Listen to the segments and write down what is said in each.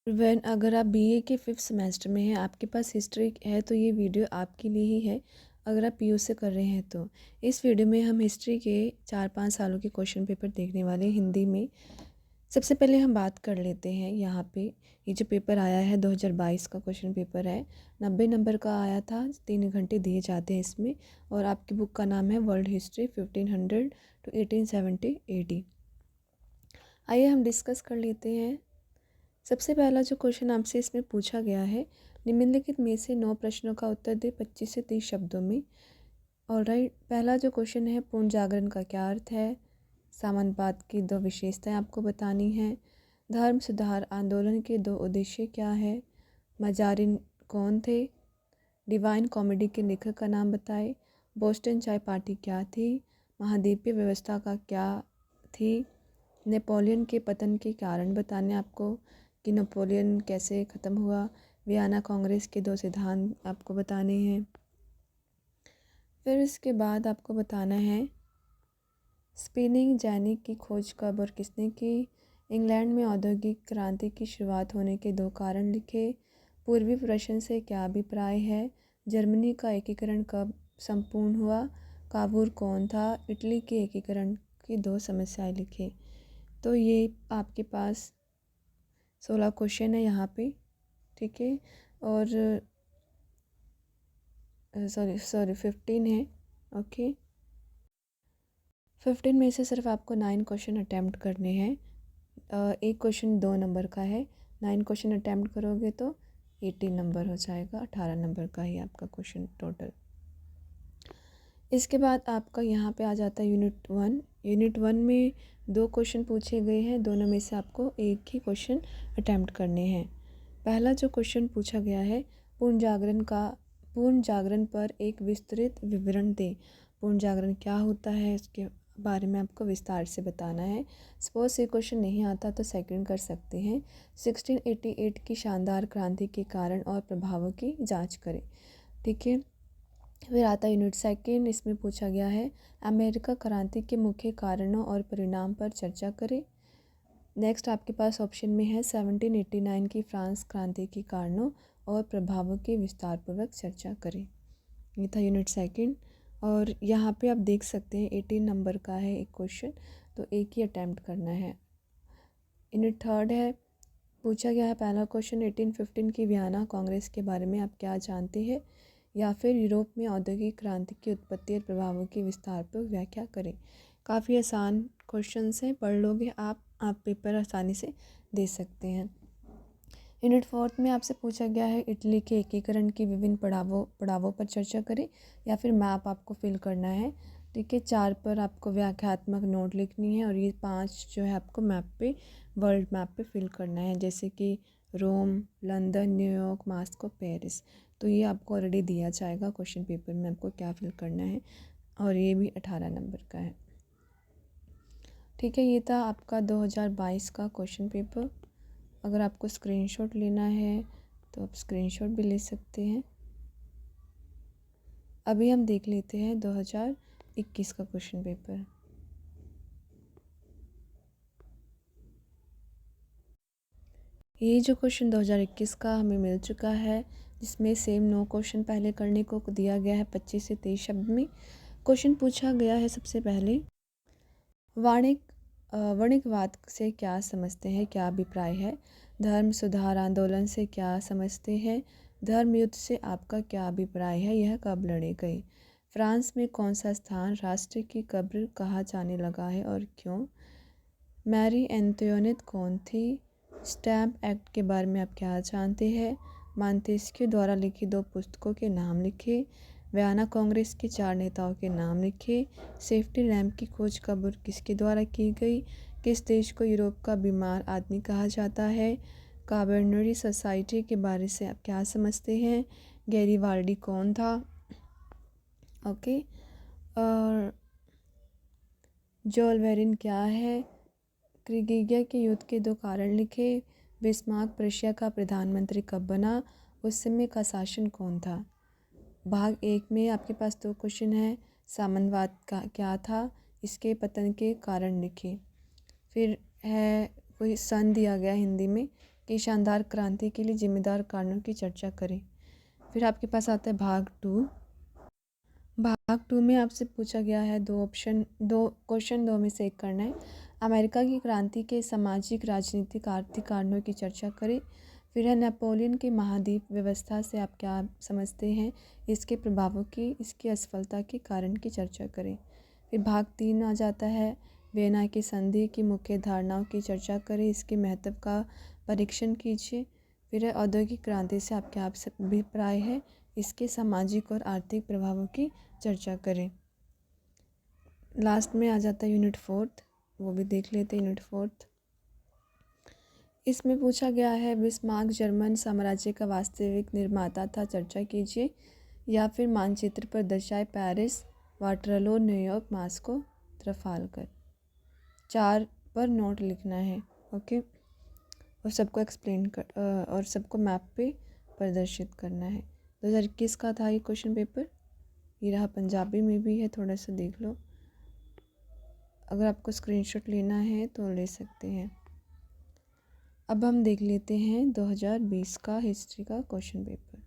अगर आप बीए के 5th सेमेस्टर में हैं, आपके पास हिस्ट्री है तो ये वीडियो आपके लिए ही है। अगर आप पीयू से कर रहे हैं तो इस वीडियो में हम हिस्ट्री के 4-5 सालों के क्वेश्चन पेपर देखने वाले हैं हिंदी में। सबसे पहले हम बात कर लेते हैं यहाँ पे। ये जो पेपर आया है 2022 का क्वेश्चन पेपर है, 90 नंबर का आया था। 3 घंटे दिए जाते हैं इसमें। और आपकी बुक का नाम है वर्ल्ड हिस्ट्री 1500 to 1870 AD। आइए हम डिस्कस कर लेते हैं। सबसे पहला जो क्वेश्चन आपसे इसमें पूछा गया है, निम्नलिखित में से 9 प्रश्नों का उत्तर दे 25 से 30 शब्दों में। ऑलराइट, पहला जो क्वेश्चन है, पूर्ण जागरण का क्या अर्थ है। सामंतवाद की 2 विशेषताएं आपको बतानी हैं। धर्म सुधार आंदोलन के 2 उद्देश्य क्या है। मजारिन कौन थे। डिवाइन कॉमेडी के लेखक का नाम बताए। बोस्टन चाय पार्टी क्या थी। महाद्वीपीय व्यवस्था का क्या थी। नेपोलियन के पतन के कारण बताने आपको कि नेपोलियन कैसे ख़त्म हुआ। वियना कांग्रेस के 2 सिद्धांत आपको बताने हैं। फिर इसके बाद आपको बताना है स्पिनिंग जेनी की खोज कब और किसने की। इंग्लैंड में औद्योगिक क्रांति की शुरुआत होने के 2 कारण लिखे। पूर्वी प्रश्न से क्या अभिप्राय है। जर्मनी का एकीकरण कब संपूर्ण हुआ। काबूल कौन था। इटली के एकीकरण की 2 समस्याएं लिखे। तो ये आपके पास 16 क्वेश्चन है यहाँ पे, ठीक है। और सॉरी 15 है, ओके। 15 में से सिर्फ आपको 9 क्वेश्चन अटैम्प्ट करने हैं। एक क्वेश्चन 2 नंबर का है। 9 क्वेश्चन अटैम्प्ट करोगे तो 18 नंबर हो जाएगा। 18 नंबर का ही आपका क्वेश्चन टोटल। इसके बाद आपका यहाँ पे आ जाता है यूनिट 1। यूनिट 1 में 2 क्वेश्चन पूछे गए हैं। दोनों में से आपको एक ही क्वेश्चन अटैम्प्ट करने हैं। पहला जो क्वेश्चन पूछा गया है, पूर्ण जागरण पर एक विस्तृत विवरण दें। पूर्ण जागरण क्या होता है, इसके बारे में आपको विस्तार से बताना है। सपोज ये क्वेश्चन नहीं आता तो सेकंड कर सकते हैं। 1688 की शानदार क्रांति के कारण और प्रभावों की जांच करें, ठीक है। फिर आता है यूनिट 2। इसमें पूछा गया है अमेरिका क्रांति के मुख्य कारणों और परिणाम पर चर्चा करें। नेक्स्ट आपके पास ऑप्शन में है 1789 की फ्रांस क्रांति के कारणों और प्रभावों की विस्तारपूर्वक चर्चा करें। ये था यूनिट 2। और यहाँ पे आप देख सकते हैं 18 नंबर का है एक क्वेश्चन, तो एक ही अटैम्प्ट करना है। यूनिट 3 है, पूछा गया है पहला क्वेश्चन 1815 की वियना कांग्रेस के बारे में आप क्या जानते हैं। या फिर यूरोप में औद्योगिक क्रांति की उत्पत्ति और प्रभावों की विस्तार पर व्याख्या करें। काफ़ी आसान क्वेश्चंस हैं, पढ़ लोगे आप पेपर आसानी से दे सकते हैं। यूनिट 4 में आपसे पूछा गया है इटली के एकीकरण की विभिन्न पड़ावों पर चर्चा करें। या फिर मैप आपको फिल करना है, ठीक है। 4 पर आपको व्याख्यात्मक नोट लिखनी है और ये 5 जो है आपको मैप पे, वर्ल्ड मैप पे फिल करना है, जैसे कि रोम, लंदन, न्यूयॉर्क, मास्को, पेरिस। तो ये आपको ऑलरेडी दिया जाएगा क्वेश्चन पेपर में, आपको क्या फिल करना है। और ये भी 18 नंबर का है, ठीक है। ये था आपका 2022 का क्वेश्चन पेपर। अगर आपको स्क्रीनशॉट लेना है तो आप स्क्रीनशॉट भी ले सकते हैं। अभी हम देख लेते हैं 2021 का क्वेश्चन पेपर। ये जो क्वेश्चन 2021 का हमें मिल चुका है, जिसमें सेम 9 क्वेश्चन पहले करने को दिया गया है 25 से 23 शब्द में। क्वेश्चन पूछा गया है सबसे पहले, वाणिज्यवाद से क्या समझते हैं, क्या अभिप्राय है। धर्म सुधार आंदोलन से क्या समझते हैं। धर्म युद्ध से आपका क्या अभिप्राय है, यह कब लड़े गए। फ्रांस में कौन सा स्थान राष्ट्र की कब्र कहा जाने लगा है और क्यों। मैरी एंटोनियट कौन थी। स्टैम्प एक्ट के बारे में आप क्या जानते हैं। मांतेस्क्यू द्वारा लिखी 2 पुस्तकों के नाम लिखे। वियना कांग्रेस के 4 नेताओं के नाम लिखे। सेफ्टी लैम्प की खोज कब और किसके द्वारा की गई। किस देश को यूरोप का बीमार आदमी कहा जाता है। कार्बोनरी सोसाइटी के बारे से आप क्या समझते हैं। गैरीवाल्डी कौन था, ओके। और जोल वेरिन क्या है। क्रीगिया के युद्ध के 2 कारण लिखे। बिस्मार्क प्रशिया का प्रधानमंत्री कब बना, उस समय का शासन कौन था। भाग 1 में आपके पास 2 क्वेश्चन है। सामंतवाद का क्या था, इसके पतन के कारण लिखे। फिर है कोई सन दिया गया हिंदी में की शानदार क्रांति के लिए जिम्मेदार कारणों की चर्चा करें। फिर आपके पास आता है भाग 2। भाग 2 में आपसे पूछा गया है दो क्वेश्चन, दो में से एक करना है। अमेरिका की क्रांति के सामाजिक, राजनीतिक, आर्थिक कारणों की चर्चा करें। फिर है नेपोलियन की महाद्वीप व्यवस्था से आप क्या समझते हैं, इसके प्रभावों की, इसकी असफलता के कारण की चर्चा करें। फिर भाग 3 आ जाता है, वियना की संधि की मुख्य धारणाओं की चर्चा करें, इसके महत्व का परीक्षण कीजिए। फिर है औद्योगिक क्रांति से आप क्या अभिप्राय है, इसके सामाजिक और आर्थिक प्रभावों की चर्चा करें। लास्ट में आ जाता है यूनिट 4, वो भी देख लेते हैं। यूनिट 4 इसमें पूछा गया है बिस्मार्क जर्मन साम्राज्य का वास्तविक निर्माता था, चर्चा कीजिए। या फिर मानचित्र पर दर्शाए Paris, Waterloo, New York, Moscow, Trafalgar. 4 पर नोट लिखना है, ओके। और सबको एक्सप्लेन कर और सबको मैप पे प्रदर्शित करना है। 2021 का था ये क्वेश्चन पेपर। ये रहा, पंजाबी में भी है, थोड़ा सा देख लो। अगर आपको स्क्रीनशॉट लेना है तो ले सकते हैं। अब हम देख लेते हैं 2020 का हिस्ट्री का क्वेश्चन पेपर।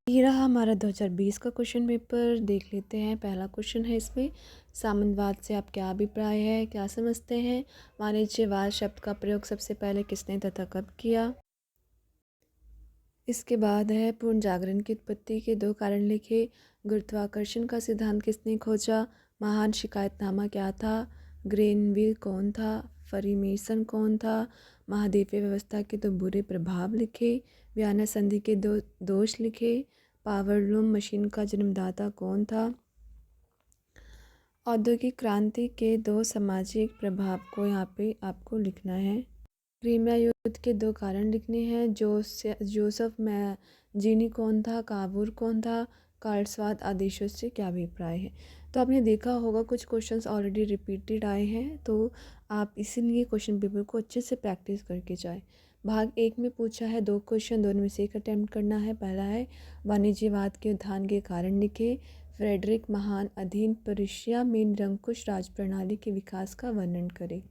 ये रहा हमारा 2020 का क्वेश्चन पेपर, देख लेते हैं। पहला क्वेश्चन है इसमें, सामंतवाद से आप क्या अभिप्राय है, क्या समझते हैं? वाणिज्यवाद शब्द का प्रयोग सबसे पहले किसने तथा कब किया? इसके बाद है पूर्ण जागरण की उत्पत्ति के 2 कारण लिखे। गुरुत्वाकर्षण का सिद्धांत किसने खोजा? महान शिकायतनामा क्या था? ग्रेनविल कौन था? फ्रीमेसन कौन था? महाद्वीपीय व्यवस्था के 2 बुरे प्रभाव लिखे। वियना संधि के 2 दोष लिखे। पावरलूम मशीन का जन्मदाता कौन था? औद्योगिक क्रांति के 2 सामाजिक प्रभाव को यहाँ पे आपको लिखना है। क्रीमिया युद्ध के 2 कारण लिखने हैं। जोसेफ मैजीनी कौन था? काबूर कौन था? कार्लसवाद आदेशों से क्या अभिप्राय है? तो आपने देखा होगा कुछ क्वेश्चंस ऑलरेडी रिपीटेड आए हैं, तो आप इसीलिए क्वेश्चन पेपर को अच्छे से प्रैक्टिस करके जाए। भाग 1 में पूछा है 2 क्वेश्चन, दोनों में से एक अटैम्प्ट करना है। पहला है वाणिज्यवाद के उत्थान के कारण लिखे। फ्रेडरिक महान अधीन पर्शिया में निरंकुश राज प्रणाली के विकास का वर्णन करें।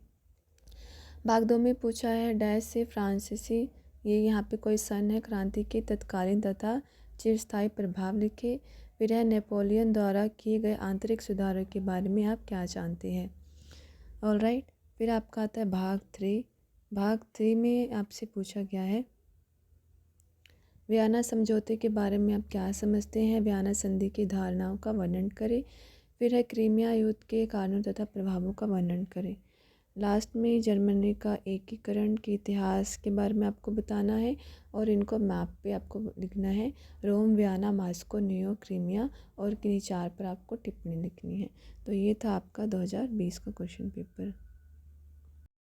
भाग 2 में पूछा है डैश से फ्रांसीसी, ये यहाँ पे कोई सन है, क्रांति के तत्कालीन तथा चिरस्थायी प्रभाव लिखे। फिर है नेपोलियन द्वारा किए गए आंतरिक सुधारों के बारे में आप क्या जानते हैं। ऑलराइट, फिर आपका आता है भाग 3। भाग 3 में आपसे पूछा गया है वियना समझौते के बारे में आप क्या समझते हैं, वियना संधि की धारणाओं का वर्णन करें। फिर है क्रीमिया युद्ध के कारणों तथा प्रभावों का वर्णन करें। लास्ट में जर्मनी का एकीकरण के इतिहास के बारे में आपको बताना है और इनको मैप पे आपको लिखना है। रोम, वियना, मॉस्को, न्यूयॉर्क, क्रीमिया और किन्हीं 4 पर आपको टिप्पणी लिखनी है। तो ये था आपका 2020 का क्वेश्चन पेपर।